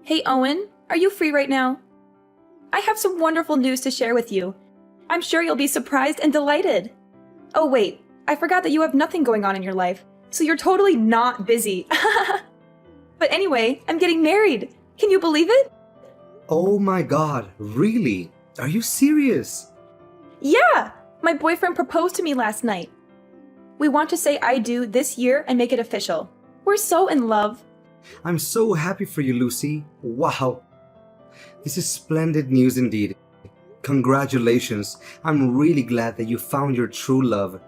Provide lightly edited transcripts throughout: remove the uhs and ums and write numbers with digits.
Hey Owen, are you free right now? I have some wonderful news to share with you. I'm sure you'll be surprised and delighted. Oh wait, I forgot that you have nothing going on in your life, so you're totally not busy. But anyway, I'm getting married. Can you believe it? Oh my god, really? Are you serious? Yeah! My boyfriend proposed to me last night. We want to say I do this year and make it official. We're so in love. I'm so happy for you, Lucy. Wow. This is splendid news indeed. Congratulations. I'm really glad that you found your true love.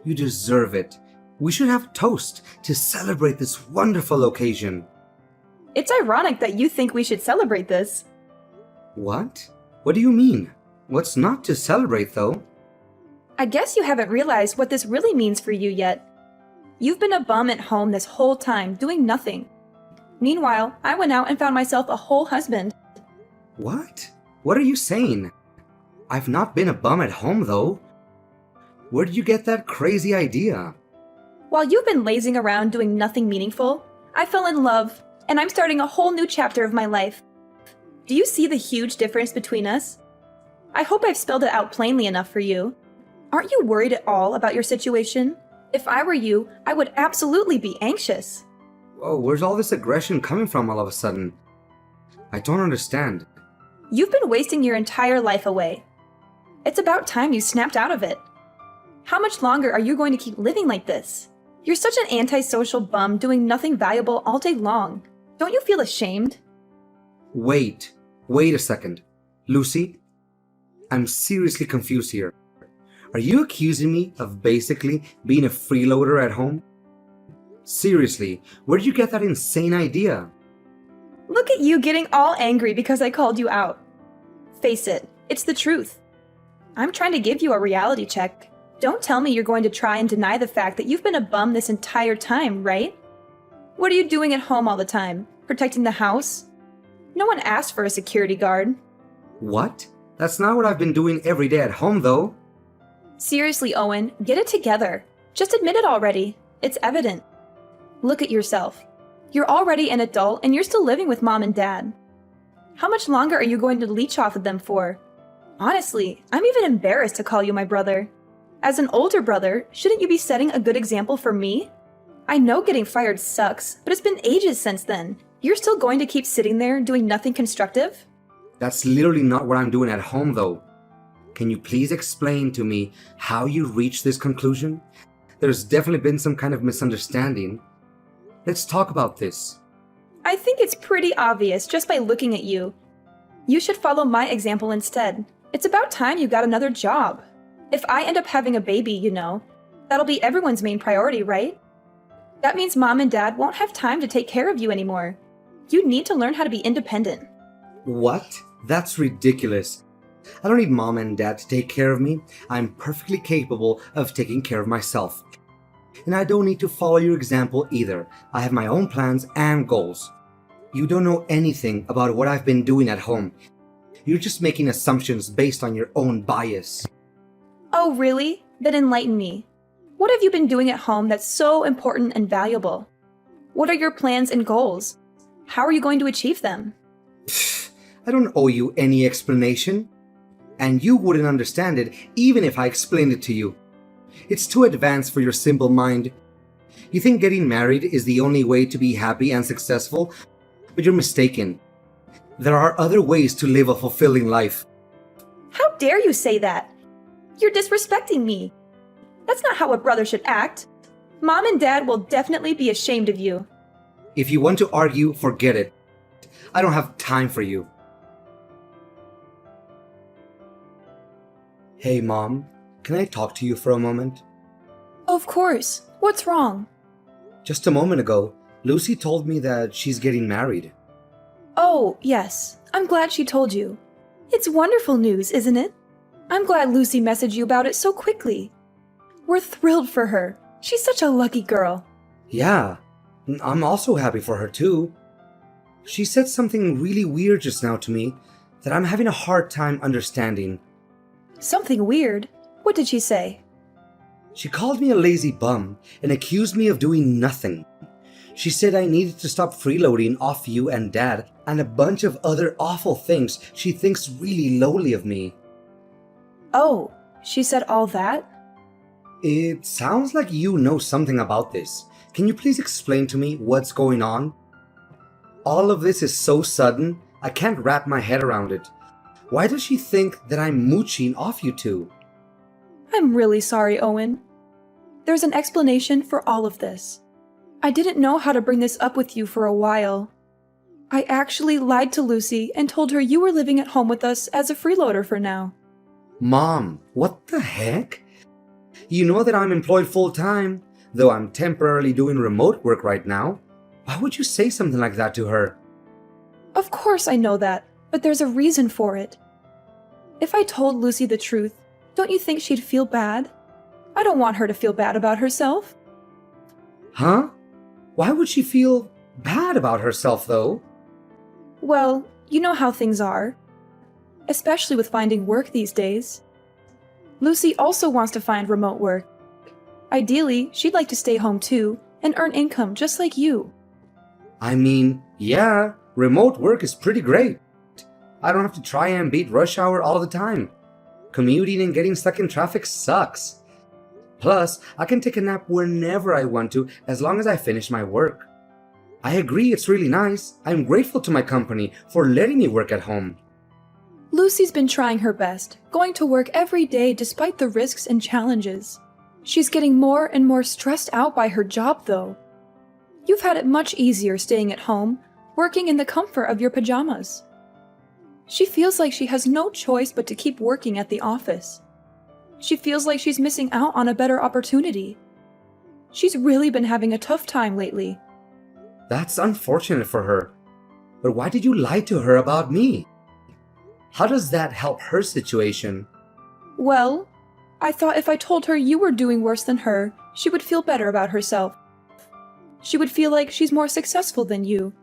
You deserve it. We should have a toast to celebrate this wonderful occasion. It's ironic that you think we should celebrate this. What? What do you mean? What's not to celebrate, though? I guess you haven't realized what this really means for you yet. You've been a bum at home this whole time, doing nothing. Meanwhile, I went out and found myself a whole husband. What? What are you saying? I've not been a bum at home, though. Where did you get that crazy idea? While you've been lazing around doing nothing meaningful, I fell in love, and I'm starting a whole new chapter of my life. Do you see the huge difference between us? I hope I've spelled it out plainly enough for you. Aren't you worried at all about your situation? If I were you, I would absolutely be anxious. Whoa, where's all this aggression coming from all of a sudden? I don't understand. You've been wasting your entire life away. It's about time you snapped out of it. How much longer are you going to keep living like this? You're such an antisocial bum doing nothing valuable all day long. Don't you feel ashamed? Wait a second. Lucy, I'm seriously confused here. Are you accusing me of basically being a freeloader at home? Seriously, where did you get that insane idea? Look at you getting all angry because I called you out. Face it, it's the truth. I'm trying to give you a reality check. Don't tell me you're going to try and deny the fact that you've been a bum this entire time, right? What are you doing at home all the time? Protecting the house? No one asked for a security guard. What? That's not what I've been doing every day at home, though. Seriously, Owen, get it together. Just admit it already. It's evident. Look at yourself. You're already an adult and you're still living with mom and dad. How much longer are you going to leech off of them for? Honestly, I'm even embarrassed to call you my brother. As an older brother, shouldn't you be setting a good example for me? I know getting fired sucks, but it's been ages since then. You're still going to keep sitting there doing nothing constructive? That's literally not what I'm doing at home, though. Can you please explain to me how you reached this conclusion? There's definitely been some kind of misunderstanding. Let's talk about this. I think it's pretty obvious just by looking at you. You should follow my example instead. It's about time you got another job. If I end up having a baby, that'll be everyone's main priority, right? That means mom and dad won't have time to take care of you anymore. You need to learn how to be independent. What? That's ridiculous. I don't need mom and dad to take care of me. I'm perfectly capable of taking care of myself. And I don't need to follow your example either. I have my own plans and goals. You don't know anything about what I've been doing at home. You're just making assumptions based on your own bias. Oh, really? Then enlighten me. What have you been doing at home that's so important and valuable? What are your plans and goals? How are you going to achieve them? I don't owe you any explanation. And you wouldn't understand it even if I explained it to you. It's too advanced for your simple mind. You think getting married is the only way to be happy and successful, but you're mistaken. There are other ways to live a fulfilling life. How dare you say that? You're disrespecting me. That's not how a brother should act. Mom and dad will definitely be ashamed of you. If you want to argue, forget it. I don't have time for you. Hey, Mom, can I talk to you for a moment? Of course. What's wrong? Just a moment ago, Lucy told me that she's getting married. Oh, yes. I'm glad she told you. It's wonderful news, isn't it? I'm glad Lucy messaged you about it so quickly. We're thrilled for her. She's such a lucky girl. Yeah, I'm also happy for her too. She said something really weird just now to me that I'm having a hard time understanding. Something weird? What did she say? She called me a lazy bum and accused me of doing nothing. She said I needed to stop freeloading off you and Dad and a bunch of other awful things she thinks really lowly of me. Oh, she said all that? It sounds like you know something about this. Can you please explain to me what's going on? All of this is so sudden, I can't wrap my head around it. Why does she think that I'm mooching off you two? I'm really sorry, Owen. There's an explanation for all of this. I didn't know how to bring this up with you for a while. I actually lied to Lucy and told her you were living at home with us as a freeloader for now. Mom, what the heck? You know that I'm employed full-time, though I'm temporarily doing remote work right now. Why would you say something like that to her? Of course I know that, but there's a reason for it. If I told Lucy the truth, don't you think she'd feel bad? I don't want her to feel bad about herself. Huh? Why would she feel bad about herself, though? Well, you know how things are. Especially with finding work these days. Lucy also wants to find remote work. Ideally, she'd like to stay home too and earn income just like you. I mean, yeah, remote work is pretty great. I don't have to try and beat rush hour all the time. Commuting and getting stuck in traffic sucks. Plus, I can take a nap whenever I want to as long as I finish my work. I agree it's really nice. I'm grateful to my company for letting me work at home. Lucy's been trying her best, going to work every day despite the risks and challenges. She's getting more and more stressed out by her job, though. You've had it much easier staying at home, working in the comfort of your pajamas. She feels like she has no choice but to keep working at the office. She feels like she's missing out on a better opportunity. She's really been having a tough time lately. That's unfortunate for her. But why did you lie to her about me? How does that help her situation? Well, I thought if I told her you were doing worse than her, she would feel better about herself. She would feel like she's more successful than you.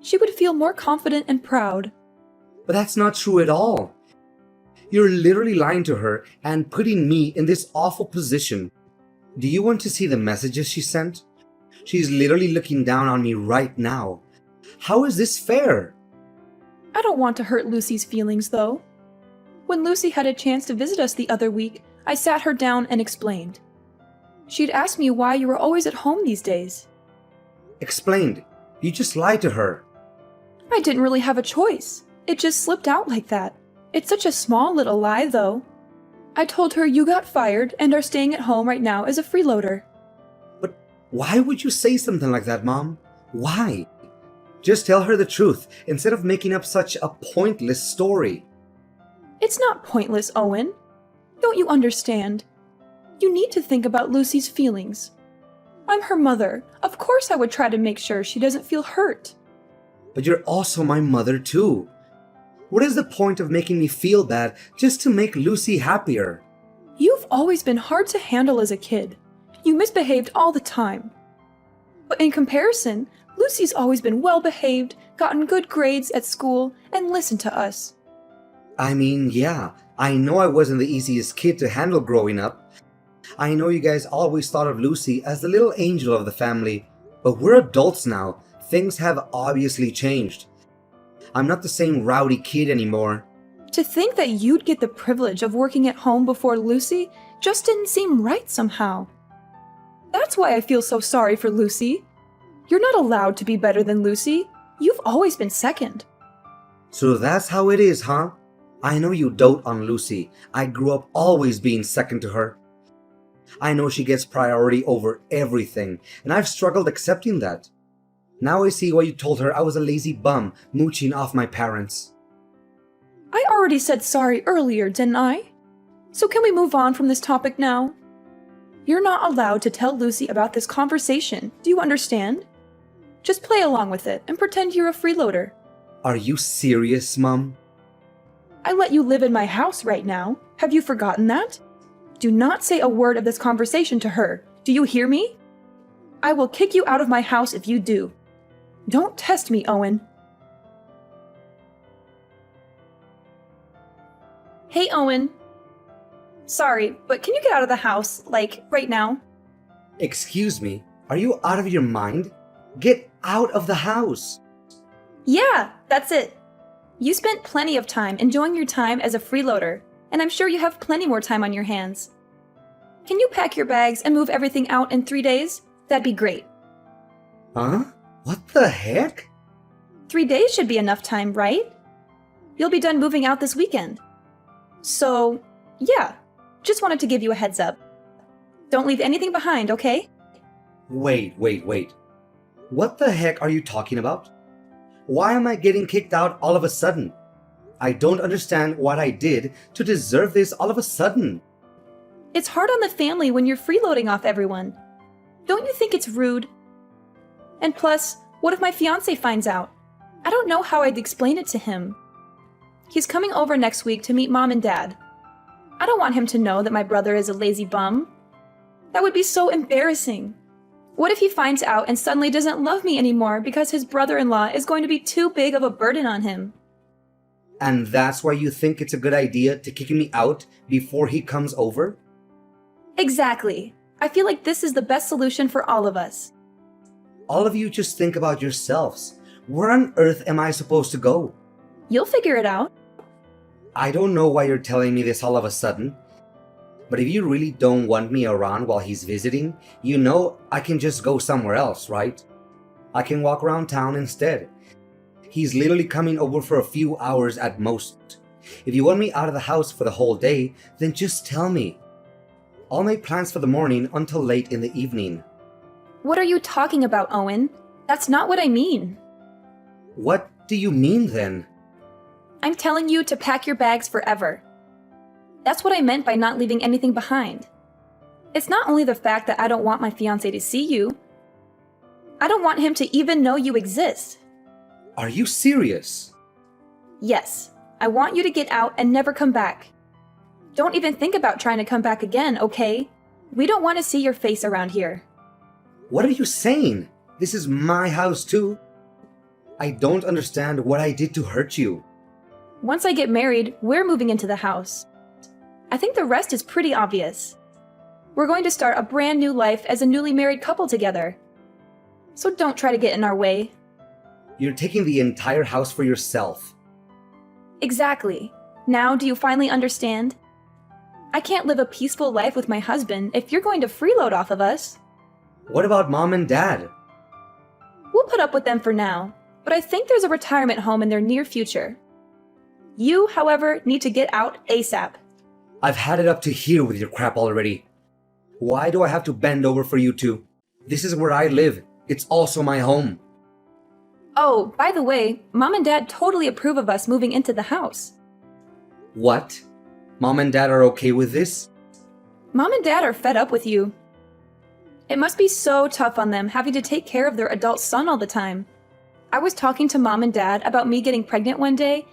She would feel more confident and proud. But that's not true at all. You're literally lying to her and putting me in this awful position. Do you want to see the messages she sent? She's literally looking down on me right now. How is this fair? I don't want to hurt Lucy's feelings, though. When Lucy had a chance to visit us the other week, I sat her down and explained. She'd asked me why you were always at home these days. Explained. You just lied to her. I didn't really have a choice. It just slipped out like that. It's such a small little lie, though. I told her you got fired and are staying at home right now as a freeloader. But why would you say something like that, Mom? Why? Just tell her the truth instead of making up such a pointless story. It's not pointless, Owen. Don't you understand? You need to think about Lucy's feelings. I'm her mother. Of course I would try to make sure she doesn't feel hurt. But you're also my mother too. What is the point of making me feel bad just to make Lucy happier? You've always been hard to handle as a kid. You misbehaved all the time. But in comparison, Lucy's always been well-behaved, gotten good grades at school, and listened to us. I mean, yeah, I know I wasn't the easiest kid to handle growing up. I know you guys always thought of Lucy as the little angel of the family, but we're adults now. Things have obviously changed. I'm not the same rowdy kid anymore. To think that you'd get the privilege of working at home before Lucy just didn't seem right somehow. That's why I feel so sorry for Lucy. You're not allowed to be better than Lucy. You've always been second. So that's how it is, huh? I know you dote on Lucy. I grew up always being second to her. I know she gets priority over everything, and I've struggled accepting that. Now I see why you told her I was a lazy bum mooching off my parents. I already said sorry earlier, didn't I? So can we move on from this topic now? You're not allowed to tell Lucy about this conversation. Do you understand? Just play along with it and pretend you're a freeloader. Are you serious, Mom? I let you live in my house right now. Have you forgotten that? Do not say a word of this conversation to her. Do you hear me? I will kick you out of my house if you do. Don't test me, Owen. Hey, Owen. Sorry, but can you get out of the house, like, right now? Excuse me, are you out of your mind? Get out of the house. Yeah, that's it. You spent plenty of time enjoying your time as a freeloader, and I'm sure you have plenty more time on your hands. Can you pack your bags and move everything out in 3 days? That'd be great. Huh? What the heck? 3 days should be enough time, right? You'll be done moving out this weekend. So, yeah, just wanted to give you a heads up. Don't leave anything behind, okay? Wait. What the heck are you talking about? Why am I getting kicked out all of a sudden? I don't understand what I did to deserve this all of a sudden. It's hard on the family when you're freeloading off everyone. Don't you think it's rude? And plus, what if my fiancé finds out? I don't know how I'd explain it to him. He's coming over next week to meet Mom and Dad. I don't want him to know that my brother is a lazy bum. That would be so embarrassing. What if he finds out and suddenly doesn't love me anymore because his brother-in-law is going to be too big of a burden on him? And that's why you think it's a good idea to kick me out before he comes over? Exactly. I feel like this is the best solution for all of us. All of you just think about yourselves. Where on earth am I supposed to go? You'll figure it out. I don't know why you're telling me this all of a sudden. But if you really don't want me around while he's visiting, you know I can just go somewhere else, right? I can walk around town instead. He's literally coming over for a few hours at most. If you want me out of the house for the whole day, then just tell me. I'll make plans for the morning until late in the evening. What are you talking about, Owen? That's not what I mean. What do you mean then? I'm telling you to pack your bags forever. That's what I meant by not leaving anything behind. It's not only the fact that I don't want my fiancé to see you. I don't want him to even know you exist. Are you serious? Yes, I want you to get out and never come back. Don't even think about trying to come back again, okay? We don't want to see your face around here. What are you saying? This is my house too. I don't understand what I did to hurt you. Once I get married, we're moving into the house. I think the rest is pretty obvious. We're going to start a brand new life as a newly married couple together. So don't try to get in our way. You're taking the entire house for yourself. Exactly. Now do you finally understand? I can't live a peaceful life with my husband if you're going to freeload off of us. What about Mom and Dad? We'll put up with them for now, but I think there's a retirement home in their near future. You, however, need to get out ASAP. I've had it up to here with your crap already. Why do I have to bend over for you two? This is where I live. It's also my home. Oh, by the way, Mom and Dad totally approve of us moving into the house. What? Mom and Dad are okay with this? Mom and Dad are fed up with you. It must be so tough on them having to take care of their adult son all the time. I was talking to Mom and Dad about me getting pregnant one day,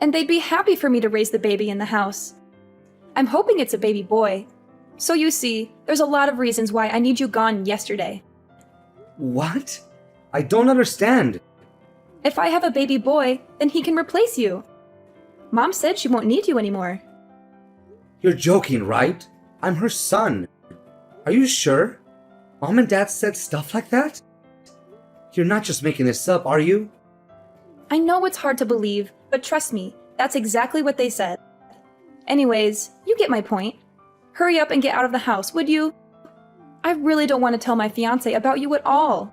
and they'd be happy for me to raise the baby in the house. I'm hoping it's a baby boy. So you see, there's a lot of reasons why I need you gone yesterday. What? I don't understand. If I have a baby boy, then he can replace you. Mom said she won't need you anymore. You're joking, right? I'm her son. Are you sure? Mom and Dad said stuff like that? You're not just making this up, are you? I know it's hard to believe, but trust me, that's exactly what they said. Anyways, you get my point. Hurry up and get out of the house, would you? I really don't want to tell my fiancé about you at all.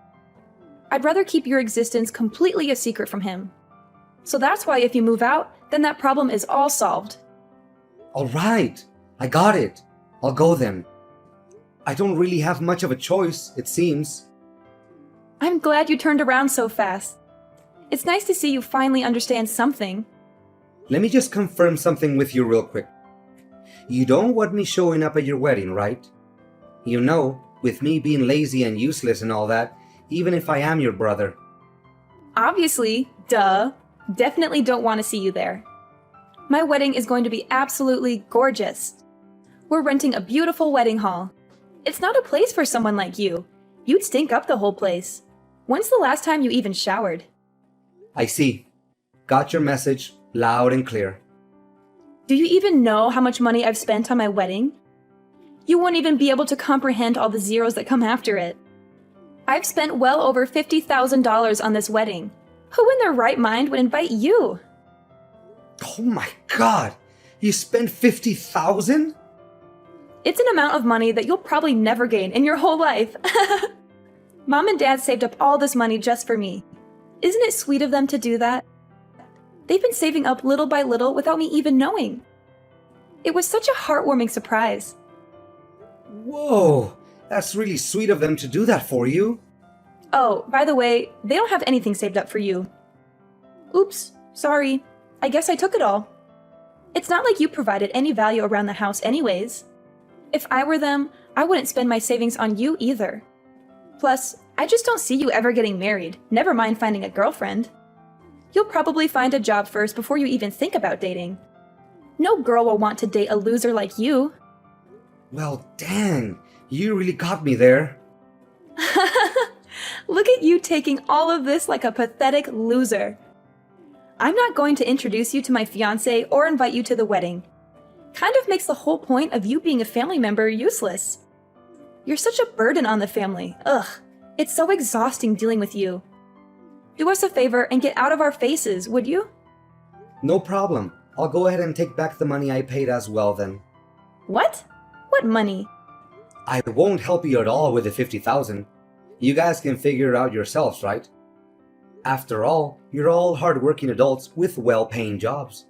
I'd rather keep your existence completely a secret from him. So that's why if you move out, then that problem is all solved. All right, I got it. I'll go then. I don't really have much of a choice, it seems. I'm glad you turned around so fast. It's nice to see you finally understand something. Let me just confirm something with you real quick. You don't want me showing up at your wedding, right? You know, with me being lazy and useless and all that, even if I am your brother. Obviously, duh. Definitely don't want to see you there. My wedding is going to be absolutely gorgeous. We're renting a beautiful wedding hall. It's not a place for someone like you. You'd stink up the whole place. When's the last time you even showered? I see. Got your message loud and clear. Do you even know how much money I've spent on my wedding? You won't even be able to comprehend all the zeros that come after it. I've spent well over $50,000 on this wedding. Who in their right mind would invite you? Oh my god! You spent 50,000? It's an amount of money that you'll probably never gain in your whole life. Mom and Dad saved up all this money just for me. Isn't it sweet of them to do that? They've been saving up little by little without me even knowing. It was such a heartwarming surprise. Whoa! That's really sweet of them to do that for you. Oh, by the way, they don't have anything saved up for you. Oops, sorry. I guess I took it all. It's not like you provided any value around the house anyways. If I were them, I wouldn't spend my savings on you either. Plus, I just don't see you ever getting married, never mind finding a girlfriend. You'll probably find a job first before you even think about dating. No girl will want to date a loser like you. Well, dang, you really got me there. Look at you taking all of this like a pathetic loser. I'm not going to introduce you to my fiancé or invite you to the wedding. Kind of makes the whole point of you being a family member useless. You're such a burden on the family. Ugh, it's so exhausting dealing with you. Do us a favor and get out of our faces, would you? No problem. I'll go ahead and take back the money I paid as well then. What? What money? I won't help you at all with the 50,000. You guys can figure it out yourselves, right? After all, you're all hard-working adults with well-paying jobs.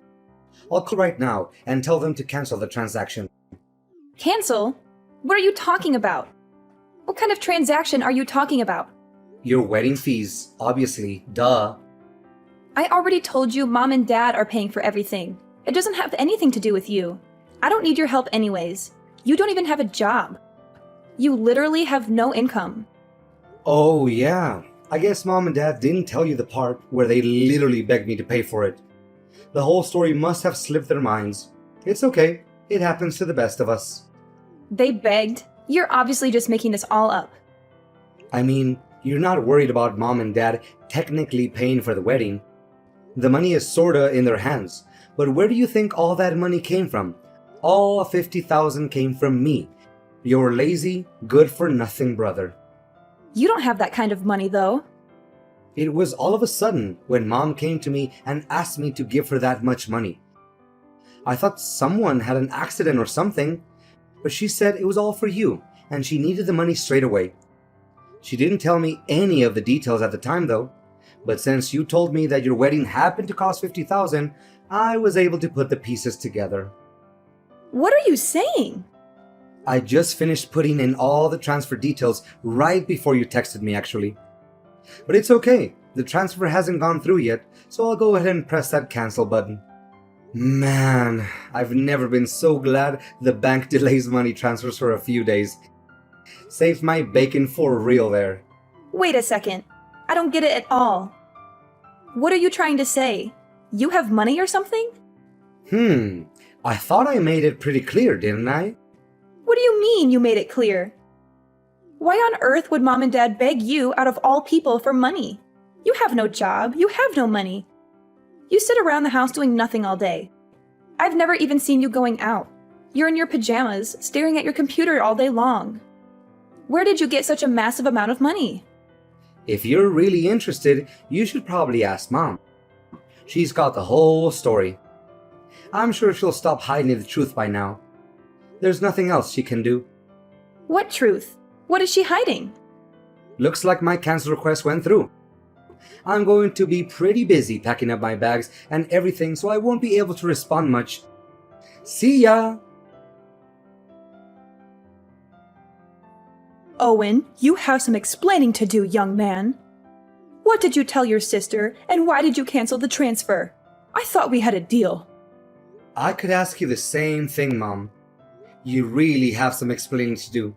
I'll call right now and tell them to cancel the transaction. Cancel? What are you talking about? What kind of transaction are you talking about? Your wedding fees, obviously, duh. I already told you Mom and Dad are paying for everything. It doesn't have anything to do with you. I don't need your help anyways. You don't even have a job. You literally have no income. Oh yeah, I guess Mom and Dad didn't tell you the part where they literally begged me to pay for it. The whole story must have slipped their minds. It's okay, it happens to the best of us. They begged? You're obviously just making this all up. I mean, you're not worried about Mom and Dad technically paying for the wedding. The money is sorta in their hands, but where do you think all that money came from? All 50,000 came from me, your lazy, good-for-nothing brother. You don't have that kind of money, though. It was all of a sudden when Mom came to me and asked me to give her that much money. I thought someone had an accident or something, but she said it was all for you, and she needed the money straight away. She didn't tell me any of the details at the time, though, but since you told me that your wedding happened to cost 50,000, I was able to put the pieces together. What are you saying? I just finished putting in all the transfer details right before you texted me, actually. But it's okay, the transfer hasn't gone through yet, so I'll go ahead and press that cancel button. Man, I've never been so glad the bank delays money transfers for a few days. Saved my bacon for real there. Wait a second. I don't get it at all. What are you trying to say? You have money or something? I thought I made it pretty clear, didn't I? What do you mean you made it clear? Why on earth would Mom and Dad beg you out of all people for money? You have no job. You have no money. You sit around the house doing nothing all day. I've never even seen you going out. You're in your pajamas, staring at your computer all day long. Where did you get such a massive amount of money? If you're really interested, you should probably ask Mom. She's got the whole story. I'm sure she'll stop hiding the truth by now. There's nothing else she can do. What truth? What is she hiding? Looks like my cancel request went through. I'm going to be pretty busy packing up my bags and everything, so I won't be able to respond much. See ya! Owen, you have some explaining to do, young man. What did you tell your sister, and why did you cancel the transfer? I thought we had a deal. I could ask you the same thing, Mom. You really have some explaining to do.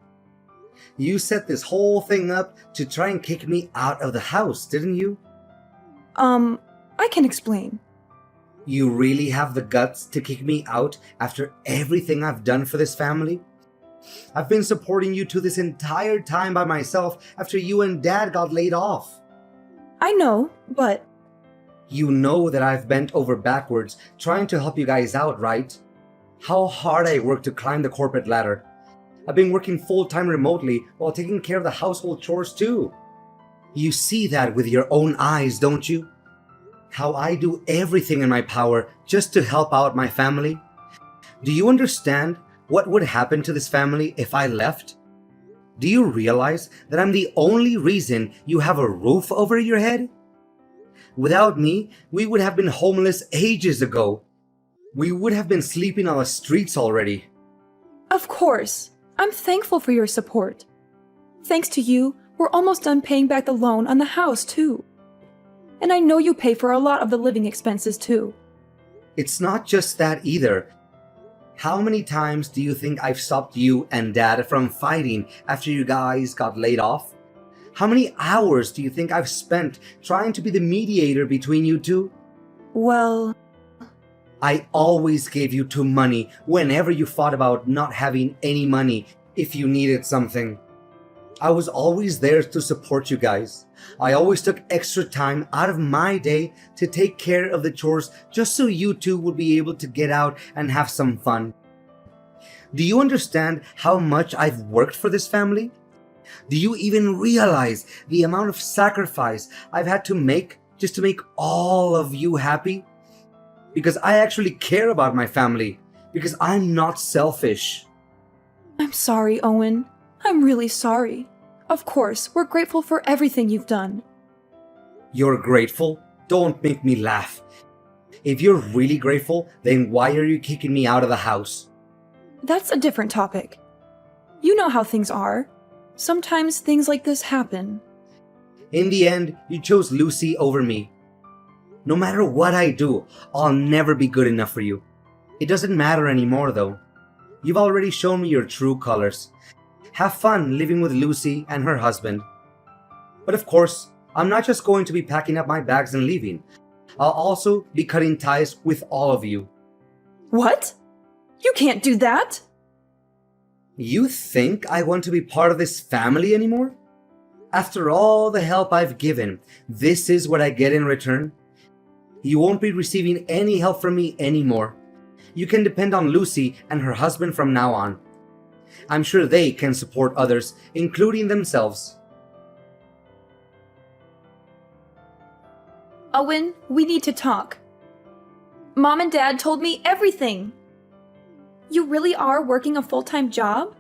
You set this whole thing up to try and kick me out of the house, didn't you? I can explain. You really have the guts to kick me out after everything I've done for this family? I've been supporting you two this entire time by myself after you and Dad got laid off. I know, but... You know that I've bent over backwards trying to help you guys out, right? How hard I worked to climb the corporate ladder. I've been working full-time remotely while taking care of the household chores too. You see that with your own eyes, don't you? How I do everything in my power just to help out my family? Do you understand what would happen to this family if I left? Do you realize that I'm the only reason you have a roof over your head? Without me, we would have been homeless ages ago. We would have been sleeping on the streets already. Of course. I'm thankful for your support. Thanks to you, we're almost done paying back the loan on the house, too. And I know you pay for a lot of the living expenses, too. It's not just that either. How many times do you think I've stopped you and Dad from fighting after you guys got laid off? How many hours do you think I've spent trying to be the mediator between you two? Well, I always gave you two money whenever you fought about not having any money if you needed something. I was always there to support you guys. I always took extra time out of my day to take care of the chores just so you two would be able to get out and have some fun. Do you understand how much I've worked for this family? Do you even realize the amount of sacrifice I've had to make just to make all of you happy? Because I actually care about my family. Because I'm not selfish. I'm sorry, Owen. I'm really sorry. Of course, we're grateful for everything you've done. You're grateful? Don't make me laugh. If you're really grateful, then why are you kicking me out of the house? That's a different topic. You know how things are. Sometimes things like this happen. In the end, you chose Lucy over me. No matter what I do, I'll never be good enough for you. It doesn't matter anymore though. You've already shown me your true colors. Have fun living with Lucy and her husband. But of course, I'm not just going to be packing up my bags and leaving. I'll also be cutting ties with all of you. What? You can't do that! You think I want to be part of this family anymore? After all the help I've given, this is what I get in return? You won't be receiving any help from me anymore. You can depend on Lucy and her husband from now on. I'm sure they can support others, including themselves. Owen, we need to talk. Mom and Dad told me everything. You really are working a full-time job?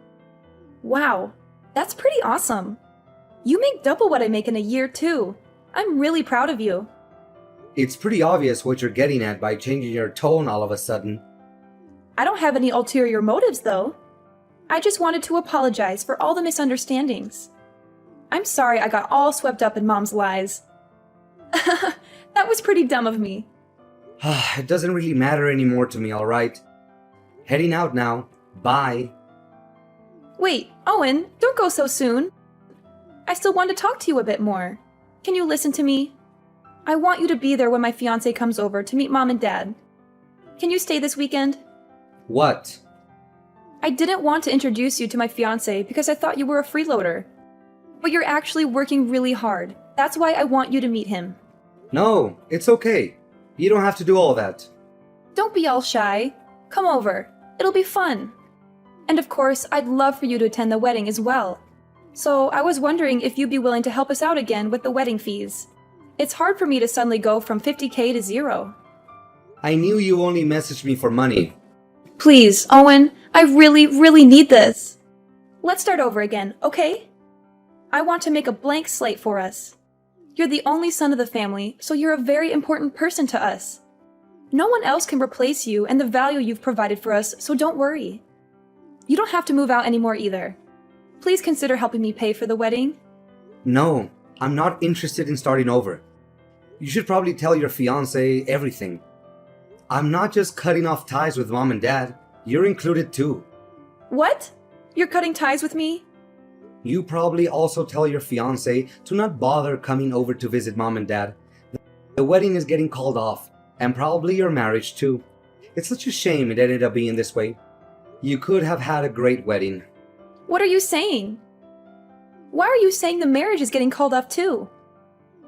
Wow, that's pretty awesome. You make double what I make in a year, too. I'm really proud of you. It's pretty obvious what you're getting at by changing your tone all of a sudden. I don't have any ulterior motives, though. I just wanted to apologize for all the misunderstandings. I'm sorry I got all swept up in Mom's lies. That was pretty dumb of me. It doesn't really matter anymore to me, alright? Heading out now. Bye. Wait, Owen, don't go so soon. I still want to talk to you a bit more. Can you listen to me? I want you to be there when my fiancé comes over to meet Mom and Dad. Can you stay this weekend? What? I didn't want to introduce you to my fiancé because I thought you were a freeloader. But you're actually working really hard. That's why I want you to meet him. No, it's okay. You don't have to do all that. Don't be all shy. Come over. It'll be fun. And of course, I'd love for you to attend the wedding as well. So I was wondering if you'd be willing to help us out again with the wedding fees. It's hard for me to suddenly go from 50K to zero. I knew you only messaged me for money. Please, Owen, I really need this. Let's start over again, okay? I want to make a blank slate for us. You're the only son of the family, so you're a very important person to us. No one else can replace you and the value you've provided for us, so don't worry. You don't have to move out anymore either. Please consider helping me pay for the wedding. No, I'm not interested in starting over. You should probably tell your fiancé everything. I'm not just cutting off ties with Mom and Dad. You're included too. What? You're cutting ties with me? You probably also tell your fiancé to not bother coming over to visit Mom and Dad. The wedding is getting called off, and probably your marriage too. It's such a shame it ended up being this way. You could have had a great wedding. What are you saying? Why are you saying the marriage is getting called off too?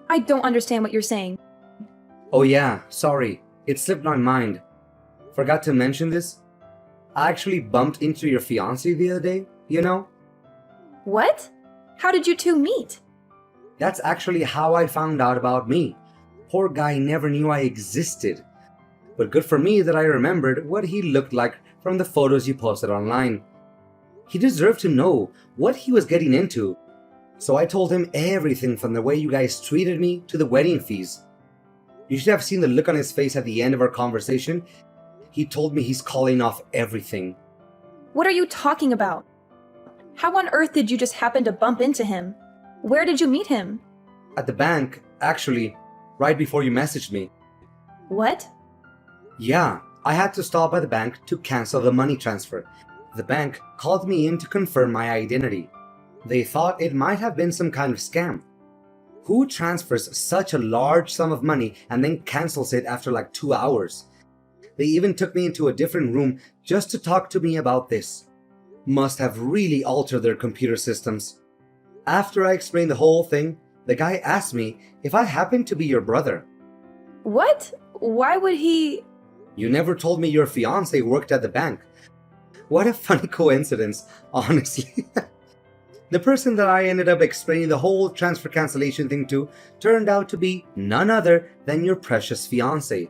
I don't understand what you're saying. Oh yeah, sorry. It slipped my mind. Forgot to mention this. I actually bumped into your fiancé the other day, you know? What? How did you two meet? That's actually how I found out about me. Poor guy never knew I existed. But good for me that I remembered what he looked like from the photos you posted online. He deserved to know what he was getting into. So I told him everything from the way you guys treated me to the wedding fees. You should have seen the look on his face at the end of our conversation. He told me he's calling off everything. What are you talking about? How on earth did you just happen to bump into him? Where did you meet him? At the bank, actually, right before you messaged me. What? Yeah, I had to stop by the bank to cancel the money transfer. The bank called me in to confirm my identity. They thought it might have been some kind of scam. Who transfers such a large sum of money and then cancels it after like 2 hours? They even took me into a different room just to talk to me about this. Must have really altered their computer systems. After I explained the whole thing, the guy asked me if I happened to be your brother. What? Why would he? You never told me your fiancé worked at the bank. What a funny coincidence, honestly. The person that I ended up explaining the whole transfer cancellation thing to turned out to be none other than your precious fiancé.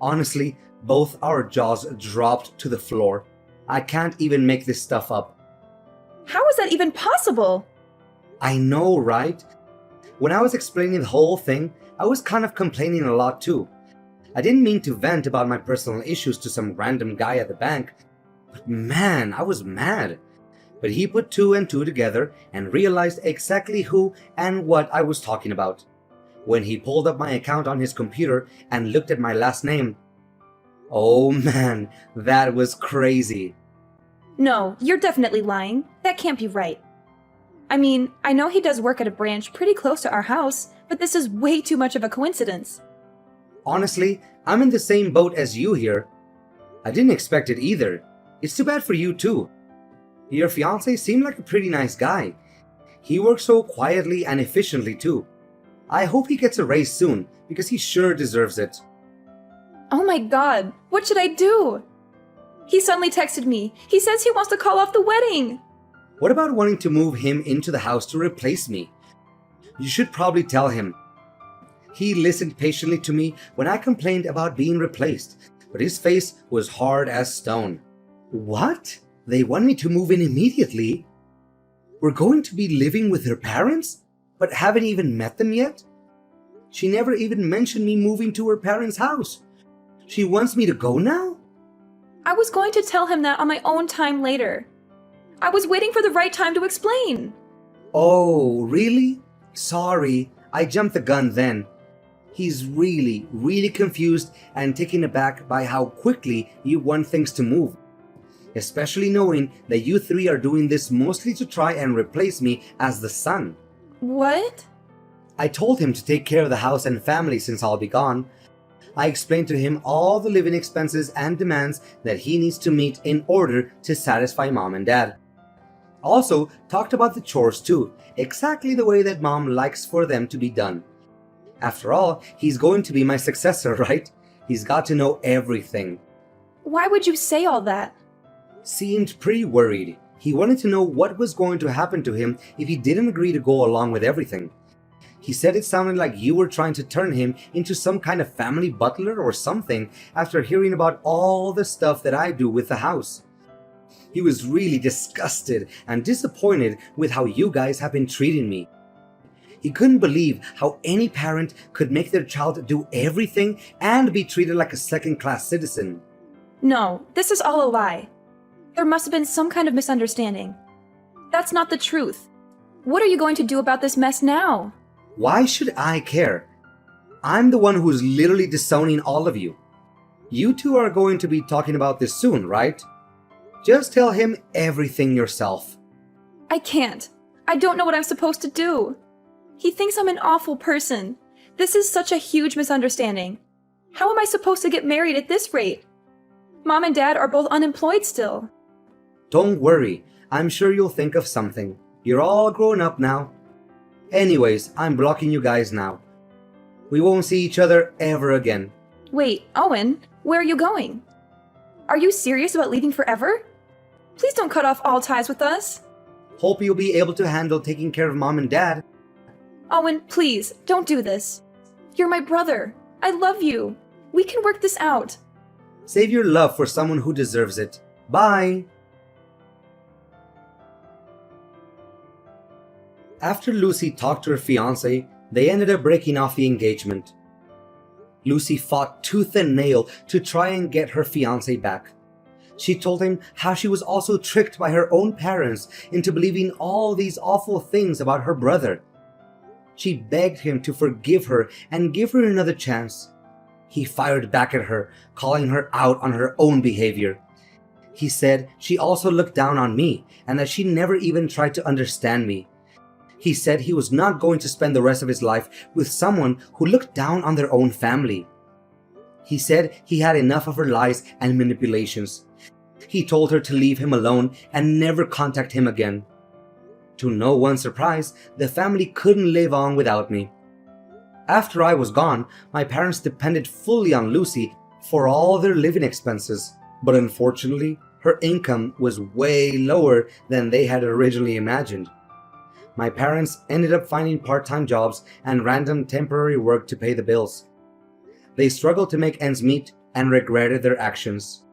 Honestly, both our jaws dropped to the floor. I can't even make this stuff up. How is that even possible? I know, right? When I was explaining the whole thing, I was kind of complaining a lot too. I didn't mean to vent about my personal issues to some random guy at the bank, but man, I was mad. But he put two and two together and realized exactly who and what I was talking about. When he pulled up my account on his computer and looked at my last name, oh man, that was crazy. No, you're definitely lying. That can't be right. I mean, I know he does work at a branch pretty close to our house, but this is way too much of a coincidence. Honestly, I'm in the same boat as you here. I didn't expect it either. It's too bad for you too. Your fiancé seemed like a pretty nice guy. He works so quietly and efficiently too. I hope he gets a raise soon, because he sure deserves it. Oh my god, what should I do? He suddenly texted me. He says he wants to call off the wedding. What about wanting to move him into the house to replace me? You should probably tell him. He listened patiently to me when I complained about being replaced, but his face was hard as stone. What? They want me to move in immediately? We're going to be living with her parents, but haven't even met them yet? She never even mentioned me moving to her parents' house. She wants me to go now? I was going to tell him that on my own time later. I was waiting for the right time to explain. Oh, really? Sorry, I jumped the gun then. He's really confused and taken aback by how quickly you want things to move. Especially knowing that you three are doing this mostly to try and replace me as the son. What? I told him to take care of the house and family since I'll be gone. I explained to him all the living expenses and demands that he needs to meet in order to satisfy mom and dad. Also, talked about the chores too, exactly the way that mom likes for them to be done. After all, he's going to be my successor, right? He's got to know everything. Why would you say all that? Seemed pretty worried. He wanted to know what was going to happen to him if he didn't agree to go along with everything. He said it sounded like you were trying to turn him into some kind of family butler or something after hearing about all the stuff that I do with the house. He was really disgusted and disappointed with how you guys have been treating me. He couldn't believe how any parent could make their child do everything and be treated like a second-class citizen. No, this is all a lie. There must have been some kind of misunderstanding. That's not the truth. What are you going to do about this mess now? Why should I care? I'm the one who's literally disowning all of you. You two are going to be talking about this soon, right? Just tell him everything yourself. I can't. I don't know what I'm supposed to do. He thinks I'm an awful person. This is such a huge misunderstanding. How am I supposed to get married at this rate? Mom and Dad are both unemployed still. Don't worry, I'm sure you'll think of something. You're all grown up now. Anyways, I'm blocking you guys now. We won't see each other ever again. Wait, Owen, where are you going? Are you serious about leaving forever? Please don't cut off all ties with us. Hope you'll be able to handle taking care of mom and dad. Owen, please, don't do this. You're my brother. I love you. We can work this out. Save your love for someone who deserves it. Bye! After Lucy talked to her fiancé, they ended up breaking off the engagement. Lucy fought tooth and nail to try and get her fiancé back. She told him how she was also tricked by her own parents into believing all these awful things about her brother. She begged him to forgive her and give her another chance. He fired back at her, calling her out on her own behavior. He said she also looked down on me and that she never even tried to understand me. He said he was not going to spend the rest of his life with someone who looked down on their own family. He said he had enough of her lies and manipulations. He told her to leave him alone and never contact him again. To no one's surprise, the family couldn't live on without me. After I was gone, my parents depended fully on Lucy for all their living expenses, but unfortunately, her income was way lower than they had originally imagined. My parents ended up finding part-time jobs and random temporary work to pay the bills. They struggled to make ends meet and regretted their actions.